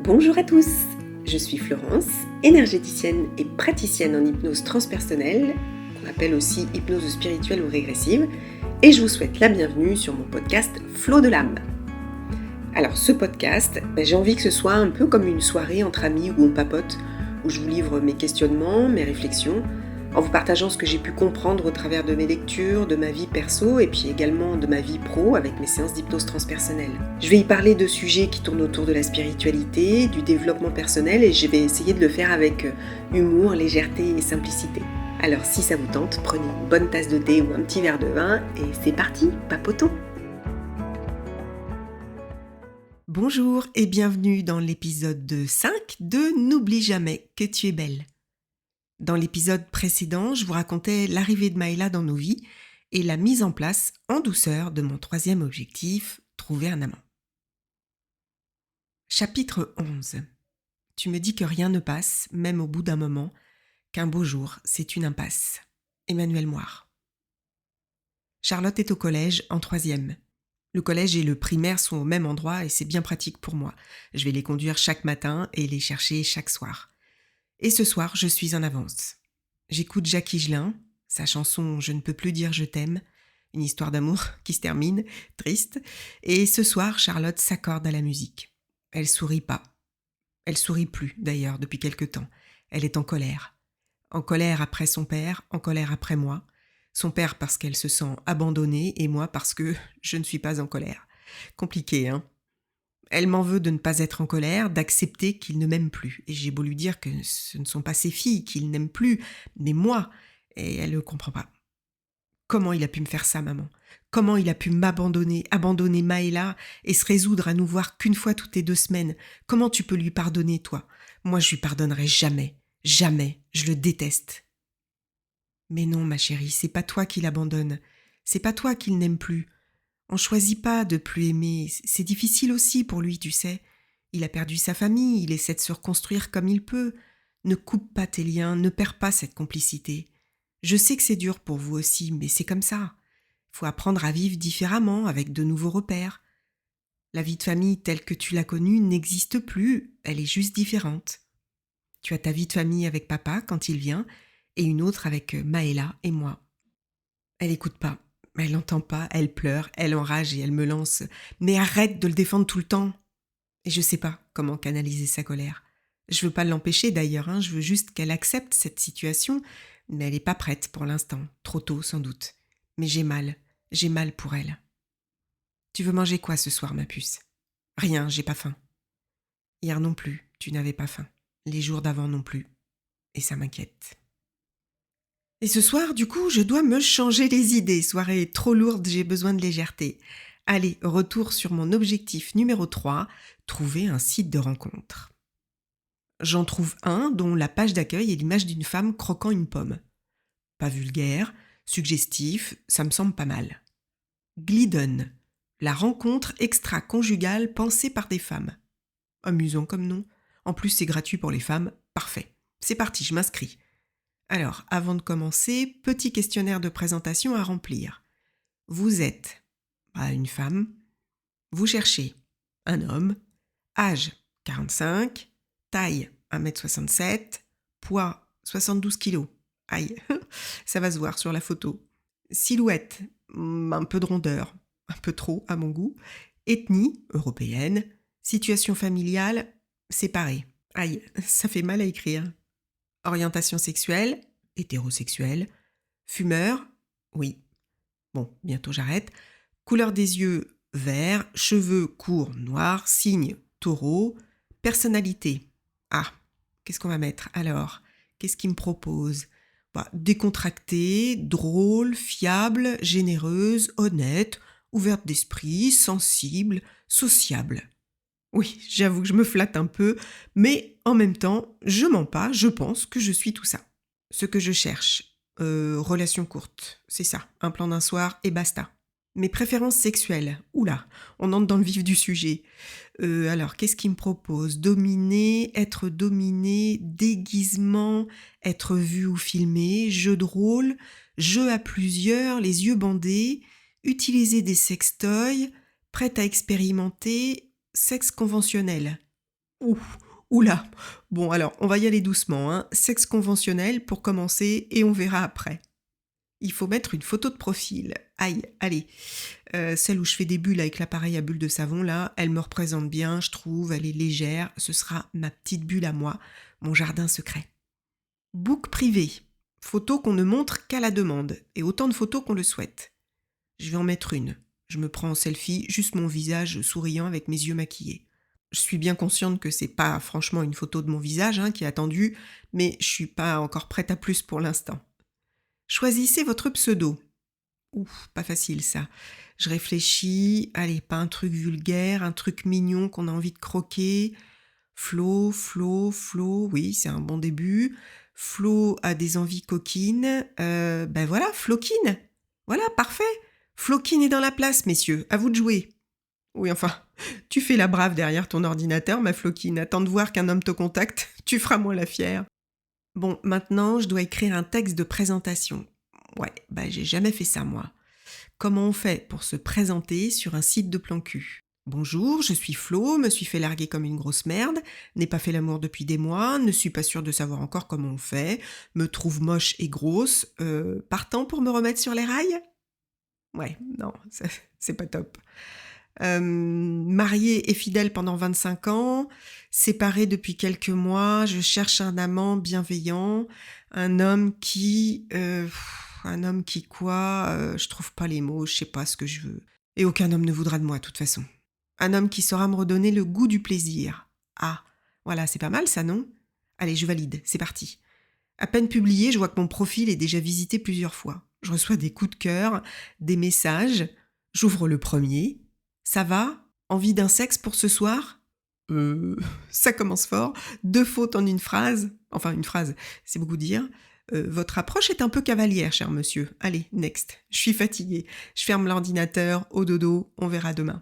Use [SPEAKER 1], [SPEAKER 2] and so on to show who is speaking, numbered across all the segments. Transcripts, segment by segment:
[SPEAKER 1] Bonjour à tous, je suis Florence, énergéticienne et praticienne en hypnose transpersonnelle, qu'on appelle aussi hypnose spirituelle ou régressive, et je vous souhaite la bienvenue sur mon podcast Flow de l'âme. Alors ce podcast, j'ai envie que ce soit un peu comme une soirée entre amis où on papote, où je vous livre mes questionnements, mes réflexions, en vous partageant ce que j'ai pu comprendre au travers de mes lectures, de ma vie perso et puis également de ma vie pro avec mes séances d'hypnose transpersonnelle. Je vais y parler de sujets qui tournent autour de la spiritualité, du développement personnel et je vais essayer de le faire avec humour, légèreté et simplicité. Alors si ça vous tente, prenez une bonne tasse de thé ou un petit verre de vin et c'est parti, papotons! Bonjour et bienvenue dans l'épisode 5 de N'oublie jamais que tu es belle. Dans l'épisode précédent, je vous racontais l'arrivée de Maëla dans nos vies et la mise en place en douceur de mon troisième objectif, trouver un amant. Chapitre 11. Tu me dis que rien ne passe, même au bout d'un moment, qu'un beau jour, c'est une impasse. Emmanuel Moire. Charlotte est au collège en troisième. Le collège et le primaire sont au même endroit et c'est bien pratique pour moi. Je vais les conduire chaque matin et les chercher chaque soir. Et ce soir, je suis en avance. J'écoute Jacques Higelin, sa chanson « Je ne peux plus dire je t'aime », une histoire d'amour qui se termine, triste. Et ce soir, Charlotte s'accorde à la musique. Elle sourit pas. Elle sourit plus, d'ailleurs, depuis quelque temps. Elle est en colère. En colère après son père, en colère après moi. Son père parce qu'elle se sent abandonnée et moi parce que je ne suis pas en colère. Compliqué, hein ? Elle m'en veut de ne pas être en colère, d'accepter qu'il ne m'aime plus. Et j'ai beau lui dire que ce ne sont pas ses filles qu'il n'aime plus, mais moi. Et elle ne comprend pas. Comment il a pu me faire ça, maman ? Comment il a pu m'abandonner, abandonner Maëla et se résoudre à nous voir qu'une fois toutes les 2 semaines ? Comment tu peux lui pardonner, toi ? Moi, je lui pardonnerai jamais. Jamais. Je le déteste. Mais non, ma chérie, c'est pas toi qui l'abandonne. C'est pas toi qu'il n'aime plus. On choisit pas de plus aimer, c'est difficile aussi pour lui, tu sais. Il a perdu sa famille, il essaie de se reconstruire comme il peut. Ne coupe pas tes liens, ne perds pas cette complicité. Je sais que c'est dur pour vous aussi, mais c'est comme ça. Faut apprendre à vivre différemment, avec de nouveaux repères. La vie de famille telle que tu l'as connue n'existe plus, elle est juste différente. Tu as ta vie de famille avec papa quand il vient, et une autre avec Maëla et moi. Elle écoute pas. Elle n'entend pas, elle pleure, elle enrage et elle me lance « Mais arrête de le défendre tout le temps !» Et je sais pas comment canaliser sa colère. Je veux pas l'empêcher d'ailleurs, je veux juste qu'elle accepte cette situation, mais elle est pas prête pour l'instant, trop tôt sans doute. Mais j'ai mal pour elle. Tu veux manger quoi ce soir, ma puce ? Rien, j'ai pas faim. Hier non plus, tu n'avais pas faim. Les jours d'avant non plus. Et ça m'inquiète. Et ce soir, du coup, je dois me changer les idées. Soirée trop lourde, j'ai besoin de légèreté. Allez, retour sur mon objectif numéro 3, trouver un site de rencontre. J'en trouve un dont la page d'accueil est l'image d'une femme croquant une pomme. Pas vulgaire, suggestif, ça me semble pas mal. Glidden, la rencontre extra-conjugale pensée par des femmes. Amusant comme nom. En plus, c'est gratuit pour les femmes, parfait. C'est parti, je m'inscris. Alors, avant de commencer, petit questionnaire de présentation à remplir. Vous êtes une femme, vous cherchez un homme, âge 45, taille 1m67, poids 72 kg. Aïe, ça va se voir sur la photo. Silhouette, un peu de rondeur, un peu trop à mon goût. Ethnie, européenne. Situation familiale, séparée. Aïe, ça fait mal à écrire. Orientation sexuelle, hétérosexuelle. Fumeur, oui. Bon, bientôt j'arrête. Couleur des yeux, vert. Cheveux courts, noirs. Signe, taureau. Personnalité. Qu'est-ce qu'on va mettre alors ? Qu'est-ce qu'il me propose ? Décontractée, drôle, fiable, généreuse, honnête, ouverte d'esprit, sensible, sociable. Oui, j'avoue que je me flatte un peu, mais en même temps, je mens pas, je pense que je suis tout ça. Ce que je cherche, relation courte, c'est ça, un plan d'un soir et basta. Mes préférences sexuelles, oula, on entre dans le vif du sujet. Alors, qu'est-ce qu'il me propose ? Dominer, être dominé, déguisement, être vu ou filmé, jeu de rôle, jeu à plusieurs, les yeux bandés, utiliser des sextoys, prête à expérimenter, sexe conventionnel. Ouh, oula. Bon alors, on va y aller doucement, hein. Sexe conventionnel pour commencer et on verra après. Il faut mettre une photo de profil. Aïe, allez. Celle où je fais des bulles avec l'appareil à bulles de savon, là, elle me représente bien, je trouve, elle est légère. Ce sera ma petite bulle à moi, mon jardin secret. Book privé. Photo qu'on ne montre qu'à la demande, et autant de photos qu'on le souhaite. Je vais en mettre une. Je me prends en selfie, juste mon visage souriant avec mes yeux maquillés. Je suis bien consciente que c'est pas franchement une photo de mon visage qui est attendue, mais je suis pas encore prête à plus pour l'instant. Choisissez votre pseudo. Ouf, pas facile ça. Je réfléchis, allez, pas un truc vulgaire, un truc mignon qu'on a envie de croquer. Flo, oui, c'est un bon début. Flo a des envies coquines. Ben voilà, Floquine. Voilà, parfait. Floquine est dans la place, messieurs, à vous de jouer. Oui, enfin, tu fais la brave derrière ton ordinateur, ma Floquine. Attends de voir qu'un homme te contacte, tu feras moins la fière. Bon, maintenant, je dois écrire un texte de présentation. Ouais, bah j'ai jamais fait ça, moi. Comment on fait pour se présenter sur un site de plan cul? Bonjour, je suis Flo, me suis fait larguer comme une grosse merde, n'ai pas fait l'amour depuis des mois, ne suis pas sûre de savoir encore comment on fait, me trouve moche et grosse, partant pour me remettre sur les rails? Ouais, non, c'est pas top. Mariée et fidèle pendant 25 ans, séparée depuis quelques mois, je cherche un amant bienveillant, un homme qui... un homme qui quoi? Je trouve pas les mots, je sais pas ce que je veux. Et aucun homme ne voudra de moi, de toute façon. Un homme qui saura me redonner le goût du plaisir. Ah, voilà, c'est pas mal ça, non? Allez, je valide, c'est parti. À peine publié, je vois que mon profil est déjà visité plusieurs fois. Je reçois des coups de cœur, des messages. J'ouvre le premier. Ça va? Envie d'un sexe pour ce soir? Ça commence fort. 2 fautes en une phrase. Enfin, une phrase, c'est beaucoup dire. Votre approche est un peu cavalière, cher monsieur. Allez, next. Je suis fatiguée. Je ferme l'ordinateur, au dodo, on verra demain.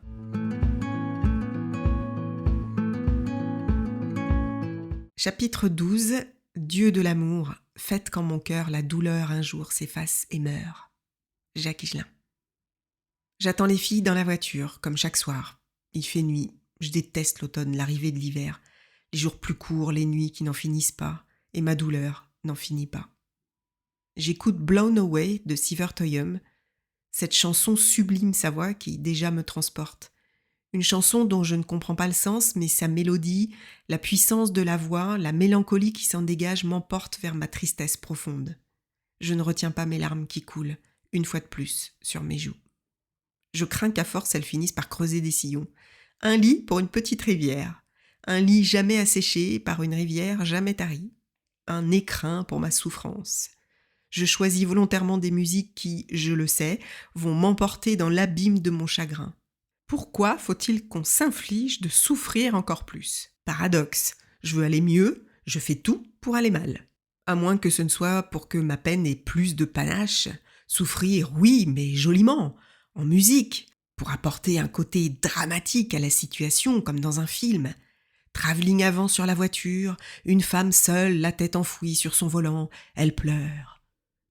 [SPEAKER 1] Chapitre 12. Dieu de l'amour, faites qu'en mon cœur la douleur un jour s'efface et meurt. Jacques Higelin. J'attends les filles dans la voiture, comme chaque soir. Il fait nuit, je déteste l'automne, l'arrivée de l'hiver, les jours plus courts, les nuits qui n'en finissent pas, et ma douleur n'en finit pas. J'écoute Blown Away de Sievert Oyem, cette chanson sublime sa voix qui déjà me transporte. Une chanson dont je ne comprends pas le sens, mais sa mélodie, la puissance de la voix, la mélancolie qui s'en dégage m'emporte vers ma tristesse profonde. Je ne retiens pas mes larmes qui coulent, une fois de plus, sur mes joues. Je crains qu'à force elles finissent par creuser des sillons. Un lit pour une petite rivière. Un lit jamais asséché par une rivière jamais tarie. Un écrin pour ma souffrance. Je choisis volontairement des musiques qui, je le sais, vont m'emporter dans l'abîme de mon chagrin. Pourquoi faut-il qu'on s'inflige de souffrir encore plus? Paradoxe, je veux aller mieux, je fais tout pour aller mal. À moins que ce ne soit pour que ma peine ait plus de panache. Souffrir, oui, mais joliment, en musique, pour apporter un côté dramatique à la situation, comme dans un film. Travelling avant sur la voiture, une femme seule, la tête enfouie sur son volant, elle pleure.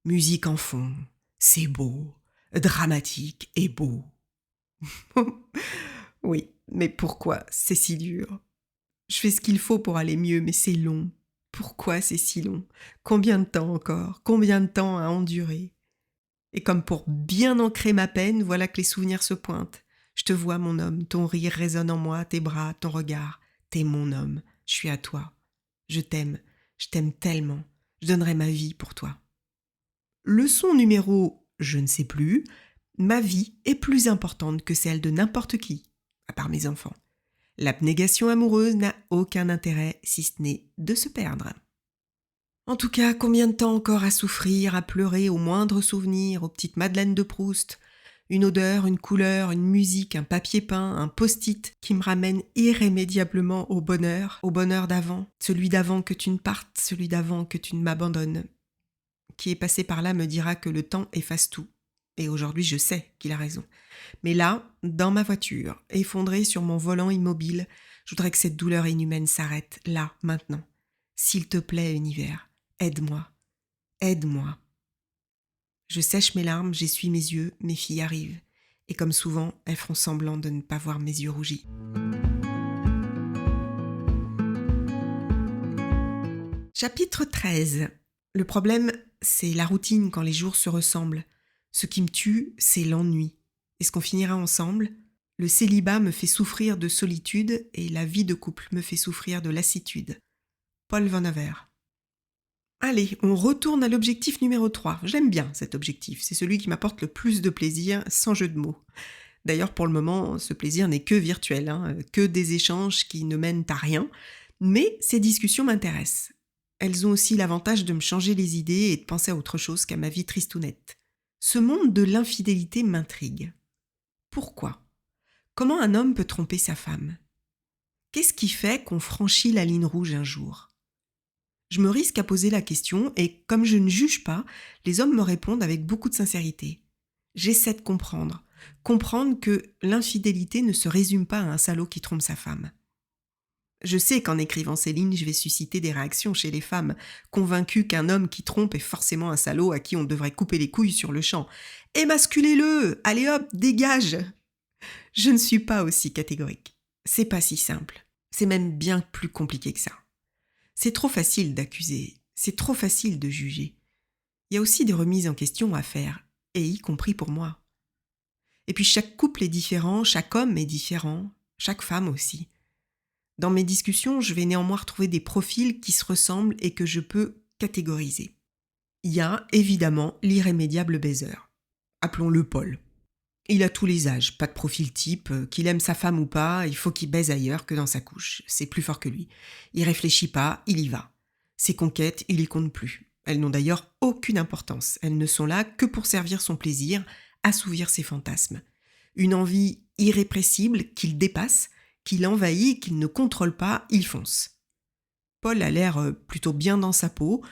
[SPEAKER 1] Musique en fond, c'est beau, dramatique et beau. Oui, mais pourquoi c'est si dur? Je fais ce qu'il faut pour aller mieux, mais c'est long. Pourquoi c'est si long? Combien de temps encore? Combien de temps à endurer? Et comme pour bien ancrer ma peine, voilà que les souvenirs se pointent. Je te vois, mon homme, ton rire résonne en moi, tes bras, ton regard. T'es mon homme, je suis à toi. Je t'aime tellement. Je donnerai ma vie pour toi. Leçon numéro, je ne sais plus, ma vie est plus importante que celle de n'importe qui, à part mes enfants. L'abnégation amoureuse n'a aucun intérêt si ce n'est de se perdre. En tout cas, combien de temps encore à souffrir, à pleurer au moindre souvenir, aux petites madeleines de Proust, une odeur, une couleur, une musique, un papier peint, un post-it qui me ramène irrémédiablement au bonheur d'avant, celui d'avant que tu ne partes, celui d'avant que tu ne m'abandonnes. Qui est passé par là me dira que le temps efface tout. Et aujourd'hui, je sais qu'il a raison. Mais là, dans ma voiture, effondrée sur mon volant immobile, je voudrais que cette douleur inhumaine s'arrête, là, maintenant. S'il te plaît, univers, aide-moi, aide-moi. Je sèche mes larmes, j'essuie mes yeux, mes filles arrivent. Et comme souvent, elles font semblant de ne pas voir mes yeux rougis. Chapitre 13. Le problème, c'est la routine quand les jours se ressemblent. Ce qui me tue, c'est l'ennui. Est-ce qu'on finira ensemble ? Le célibat me fait souffrir de solitude et la vie de couple me fait souffrir de lassitude. Paul Van Haver. Allez, on retourne à l'objectif numéro 3. J'aime bien cet objectif, c'est celui qui m'apporte le plus de plaisir, sans jeu de mots. D'ailleurs, pour le moment, ce plaisir n'est que virtuel, que des échanges qui ne mènent à rien, mais ces discussions m'intéressent. Elles ont aussi l'avantage de me changer les idées et de penser à autre chose qu'à ma vie tristounette. Ce monde de l'infidélité m'intrigue. Pourquoi ? Comment un homme peut tromper sa femme ? Qu'est-ce qui fait qu'on franchit la ligne rouge un jour ? Je me risque à poser la question et comme je ne juge pas, les hommes me répondent avec beaucoup de sincérité. J'essaie de comprendre que l'infidélité ne se résume pas à un salaud qui trompe sa femme. Je sais qu'en écrivant ces lignes, je vais susciter des réactions chez les femmes, convaincues qu'un homme qui trompe est forcément un salaud à qui on devrait couper les couilles sur le champ. Émasculez-le ! Allez hop, dégage ! Je ne suis pas aussi catégorique. C'est pas si simple. C'est même bien plus compliqué que ça. C'est trop facile d'accuser, c'est trop facile de juger. Il y a aussi des remises en question à faire, et y compris pour moi. Et puis chaque couple est différent, chaque homme est différent, chaque femme aussi. Dans mes discussions, je vais néanmoins retrouver des profils qui se ressemblent et que je peux catégoriser. Il y a évidemment l'irrémédiable baiser. Appelons-le Paul. Il a tous les âges, pas de profil type, qu'il aime sa femme ou pas, il faut qu'il baise ailleurs que dans sa couche. C'est plus fort que lui. Il réfléchit pas, il y va. Ses conquêtes, il y compte plus. Elles n'ont d'ailleurs aucune importance. Elles ne sont là que pour servir son plaisir, assouvir ses fantasmes. Une envie irrépressible qu'il dépasse, qu'il envahit, qu'il ne contrôle pas, il fonce. Paul a l'air plutôt bien dans sa peau.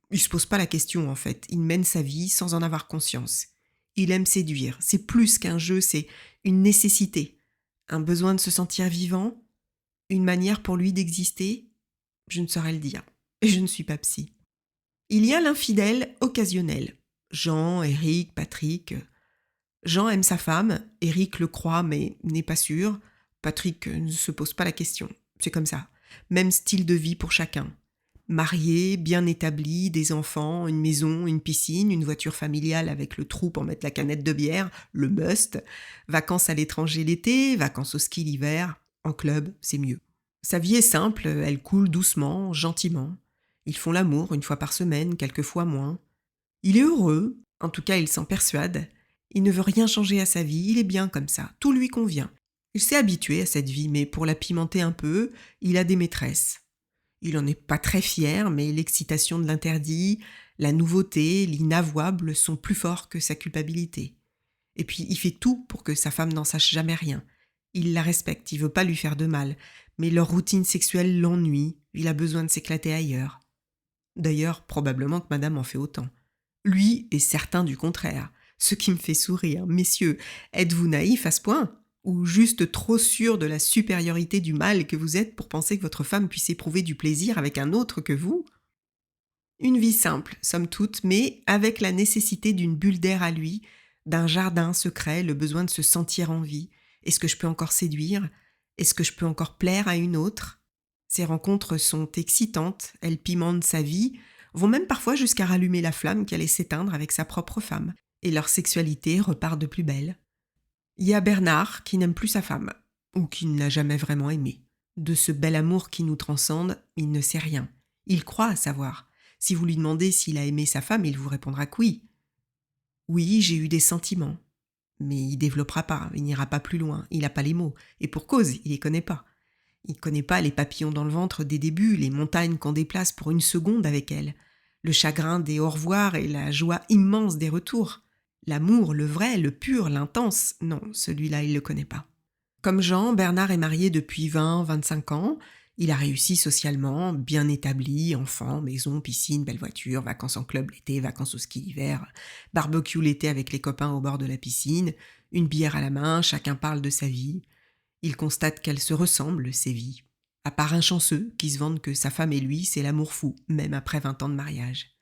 [SPEAKER 1] Il se pose pas la question en fait. Il mène sa vie sans en avoir conscience. Il aime séduire. C'est plus qu'un jeu, c'est une nécessité. Un besoin de se sentir vivant, une manière pour lui d'exister. Je ne saurais le dire. Et je ne suis pas psy. Il y a l'infidèle occasionnel. Jean, Eric, Patrick. Jean aime sa femme, Eric le croit mais n'est pas sûr. Patrick ne se pose pas la question. C'est comme ça. Même style de vie pour chacun. Marié, bien établi, des enfants, une maison, une piscine, une voiture familiale avec le trou pour mettre la canette de bière, le must, vacances à l'étranger l'été, vacances au ski l'hiver, en club, c'est mieux. Sa vie est simple, elle coule doucement, gentiment. Ils font l'amour une fois par semaine, quelquefois moins. Il est heureux, en tout cas il s'en persuade. Il ne veut rien changer à sa vie, il est bien comme ça, tout lui convient. Il s'est habitué à cette vie, mais pour la pimenter un peu, il a des maîtresses. Il n'en est pas très fier, mais l'excitation de l'interdit, la nouveauté, l'inavouable sont plus forts que sa culpabilité. Et puis il fait tout pour que sa femme n'en sache jamais rien. Il la respecte, il veut pas lui faire de mal, mais leur routine sexuelle l'ennuie, il a besoin de s'éclater ailleurs. D'ailleurs, probablement que madame en fait autant. Lui est certain du contraire, ce qui me fait sourire. Messieurs, êtes-vous naïfs à ce point ? Ou juste trop sûr de la supériorité du mâle que vous êtes pour penser que votre femme puisse éprouver du plaisir avec un autre que vous ? Une vie simple, somme toute, mais avec la nécessité d'une bulle d'air à lui, d'un jardin secret, le besoin de se sentir en vie. Est-ce que je peux encore séduire ? Est-ce que je peux encore plaire à une autre ? Ces rencontres sont excitantes, elles pimentent sa vie, vont même parfois jusqu'à rallumer la flamme qui allait s'éteindre avec sa propre femme, et leur sexualité repart de plus belle. Il y a Bernard qui n'aime plus sa femme, ou qui ne l'a jamais vraiment aimée. De ce bel amour qui nous transcende, il ne sait rien. Il croit à savoir. Si vous lui demandez s'il a aimé sa femme, il vous répondra que oui. Oui, j'ai eu des sentiments. Mais il développera pas, il n'ira pas plus loin, il n'a pas les mots. Et pour cause, il les connaît pas. Il connaît pas les papillons dans le ventre des débuts, les montagnes qu'on déplace pour une seconde avec elle, le chagrin des au revoir et la joie immense des retours. L'amour, le vrai, le pur, l'intense, non, celui-là, il le connaît pas. Comme Jean, Bernard est marié depuis 20-25 ans. Il a réussi socialement, bien établi, enfant, maison, piscine, belle voiture, vacances en club l'été, vacances au ski l'hiver, barbecue l'été avec les copains au bord de la piscine, une bière à la main, chacun parle de sa vie. Il constate qu'elles se ressemblent, ces vies. À part un chanceux qui se vante que sa femme et lui, c'est l'amour fou, même après 20 ans de mariage.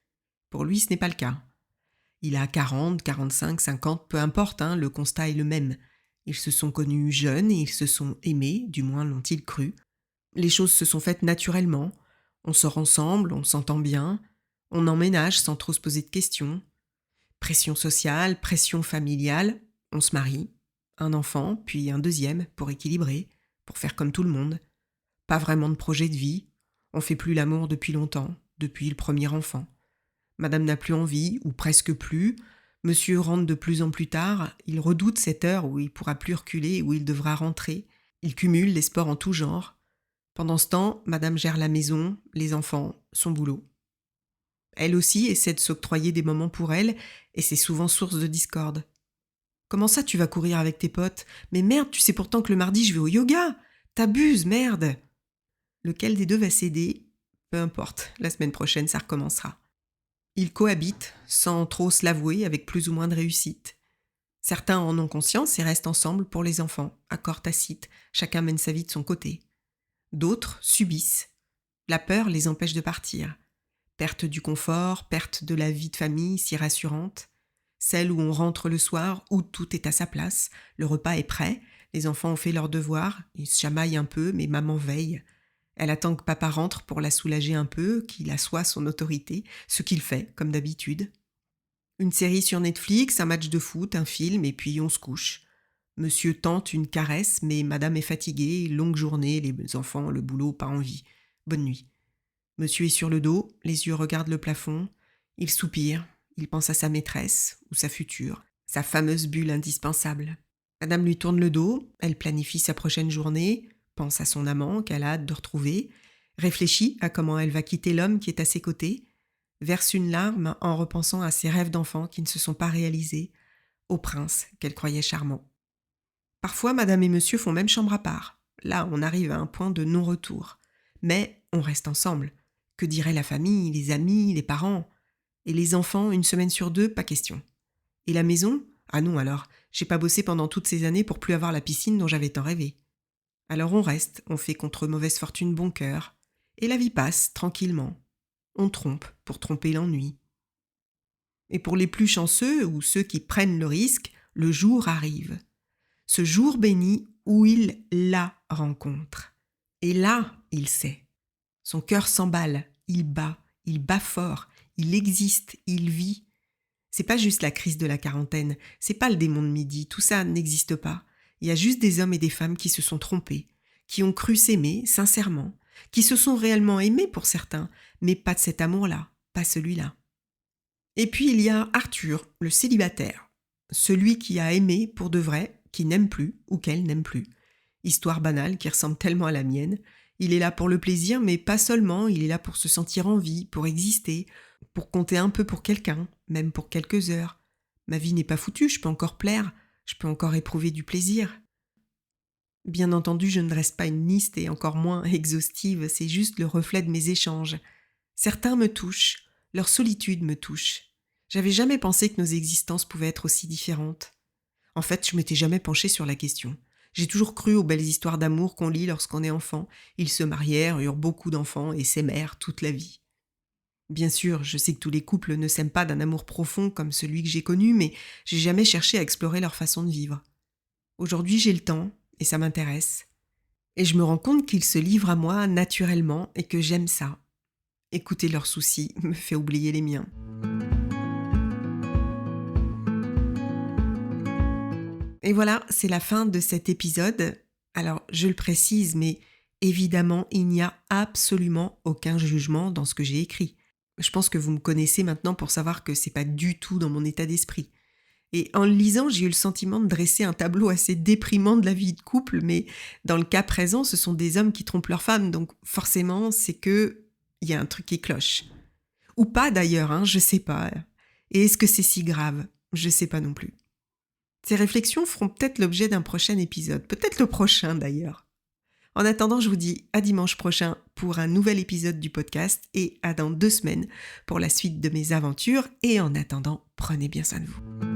[SPEAKER 1] Pour lui, ce n'est pas le cas. Il a 40, 45, 50, peu importe, le constat est le même. Ils se sont connus jeunes et ils se sont aimés, du moins l'ont-ils cru. Les choses se sont faites naturellement. On sort ensemble, on s'entend bien, on emménage sans trop se poser de questions. Pression sociale, pression familiale, on se marie, un enfant, puis un deuxième pour équilibrer, pour faire comme tout le monde. Pas vraiment de projet de vie, on fait plus l'amour depuis longtemps, depuis le premier enfant. Madame n'a plus envie, ou presque plus. Monsieur rentre de plus en plus tard, il redoute cette heure où il pourra plus reculer, où il devra rentrer. Il cumule les sports en tout genre. Pendant ce temps, Madame gère la maison, les enfants, son boulot. Elle aussi essaie de s'octroyer des moments pour elle, et c'est souvent source de discorde. Comment ça tu vas courir avec tes potes ? Mais merde, tu sais pourtant que le mardi je vais au yoga ! T'abuses, merde ! Lequel des deux va céder ? Peu importe, la semaine prochaine ça recommencera. Ils cohabitent, sans trop se l'avouer, avec plus ou moins de réussite. Certains en ont conscience et restent ensemble pour les enfants, accord tacite, chacun mène sa vie de son côté. D'autres subissent. La peur les empêche de partir. Perte du confort, perte de la vie de famille si rassurante. Celle où on rentre le soir, où tout est à sa place, le repas est prêt, les enfants ont fait leurs devoirs, ils se chamaillent un peu, mais maman veille. Elle attend que papa rentre pour la soulager un peu, qu'il assoie son autorité, ce qu'il fait, comme d'habitude. Une série sur Netflix, un match de foot, un film, et puis on se couche. Monsieur tente une caresse, mais madame est fatiguée, longue journée, les enfants, le boulot, pas envie. Bonne nuit. Monsieur est sur le dos, les yeux regardent le plafond. Il soupire, il pense à sa maîtresse, ou sa future, sa fameuse bulle indispensable. Madame lui tourne le dos, elle planifie sa prochaine journée, pense à son amant qu'elle a hâte de retrouver, réfléchit à comment elle va quitter l'homme qui est à ses côtés, verse une larme en repensant à ses rêves d'enfant qui ne se sont pas réalisés, au prince qu'elle croyait charmant. Parfois, madame et monsieur font même chambre à part. Là, on arrive à un point de non-retour. Mais on reste ensemble. Que dirait la famille, les amis, les parents ? Et les enfants, une semaine sur deux, pas question. Et la maison ? Ah non alors, j'ai pas bossé pendant toutes ces années pour plus avoir la piscine dont j'avais tant rêvé. Alors on reste, on fait contre mauvaise fortune bon cœur, et la vie passe tranquillement. On trompe pour tromper l'ennui. Et pour les plus chanceux ou ceux qui prennent le risque, le jour arrive. Ce jour béni où il la rencontre. Et là, il sait. Son cœur s'emballe, il bat fort, il existe, il vit. C'est pas juste la crise de la quarantaine, c'est pas le démon de midi, tout ça n'existe pas. Il y a juste des hommes et des femmes qui se sont trompés, qui ont cru s'aimer sincèrement, qui se sont réellement aimés pour certains, mais pas de cet amour-là, pas celui-là. Et puis il y a Arthur, le célibataire, celui qui a aimé pour de vrai, qui n'aime plus ou qu'elle n'aime plus. Histoire banale qui ressemble tellement à la mienne. Il est là pour le plaisir, mais pas seulement, il est là pour se sentir en vie, pour exister, pour compter un peu pour quelqu'un, même pour quelques heures. Ma vie n'est pas foutue, je peux encore plaire, je peux encore éprouver du plaisir. Bien entendu, je ne dresse pas une liste et encore moins exhaustive, c'est juste le reflet de mes échanges. Certains me touchent, leur solitude me touche. J'avais jamais pensé que nos existences pouvaient être aussi différentes. En fait, je m'étais jamais penchée sur la question. J'ai toujours cru aux belles histoires d'amour qu'on lit lorsqu'on est enfant. Ils se marièrent, eurent beaucoup d'enfants et s'aimèrent toute la vie. Bien sûr, je sais que tous les couples ne s'aiment pas d'un amour profond comme celui que j'ai connu, mais j'ai jamais cherché à explorer leur façon de vivre. Aujourd'hui, j'ai le temps, et ça m'intéresse. Et je me rends compte qu'ils se livrent à moi naturellement et que j'aime ça. Écouter leurs soucis me fait oublier les miens. Et voilà, c'est la fin de cet épisode. Alors, je le précise, mais évidemment, il n'y a absolument aucun jugement dans ce que j'ai écrit. Je pense que vous me connaissez maintenant pour savoir que c'est pas du tout dans mon état d'esprit. Et en le lisant, j'ai eu le sentiment de dresser un tableau assez déprimant de la vie de couple, mais dans le cas présent, ce sont des hommes qui trompent leurs femmes, donc forcément, c'est que il y a un truc qui cloche. Ou pas d'ailleurs, je sais pas. Et est-ce que c'est si grave ? Je sais pas non plus. Ces réflexions feront peut-être l'objet d'un prochain épisode, peut-être le prochain d'ailleurs. En attendant, je vous dis à dimanche prochain pour un nouvel épisode du podcast et à dans 2 semaines pour la suite de mes aventures. Et en attendant, prenez bien soin de vous.